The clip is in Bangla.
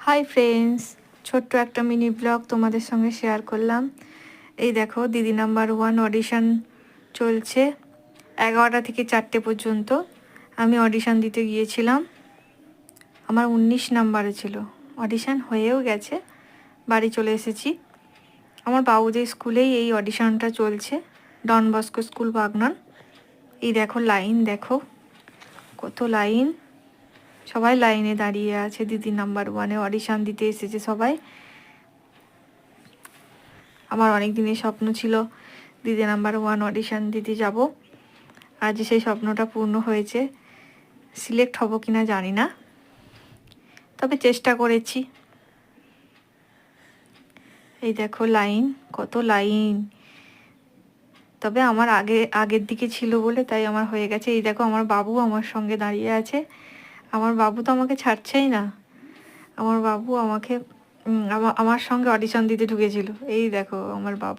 হাই ফ্রেন্ডস, ছোট্ট একটা মিনি ব্লগ তোমাদের সঙ্গে শেয়ার করলাম। এই দেখো, দিদি নাম্বার 1 অডিশন চলছে 11টা থেকে 4টে পর্যন্ত। আমি অডিশন দিতে গিয়েছিলাম, আমার 19 নাম্বারে ছিল। অডিশন হয়েও গেছে, বাড়ি চলে এসেছি। আমার বাবুদের স্কুলেই এই অডিশনটা চলছে, ডন বস্কো স্কুল বাগনান। এই দেখো লাইন, দেখো কত লাইন, সবাই লাইনে দাঁড়িয়ে আছে। দিদি নাম্বার 1-এ অডিশন দিতে এসেছে সবাই। আমার অনেক দিনের স্বপ্ন ছিল দিদি নাম্বার 1 অডিশন দিতে যাব। আজ সেই স্বপ্নটা পূর্ণ হয়েছে। সিলেক্ট হব কিনা জানি না, তবে চেষ্টা করেছি। এই দেখো লাইন, কত লাইন। তবে আমার আগের দিকে ছিল বলে তাই আমার হয়ে গেছে। এই দেখো আমার বাবু আমার সঙ্গে দাঁড়িয়ে আছে। আমার বাবু তো আমাকে ছাড়ছেই না। আমার বাবু আমাকে আমার সঙ্গে অডিশন দিতে ঢুকেছিল। এই দেখো আমার বাবু।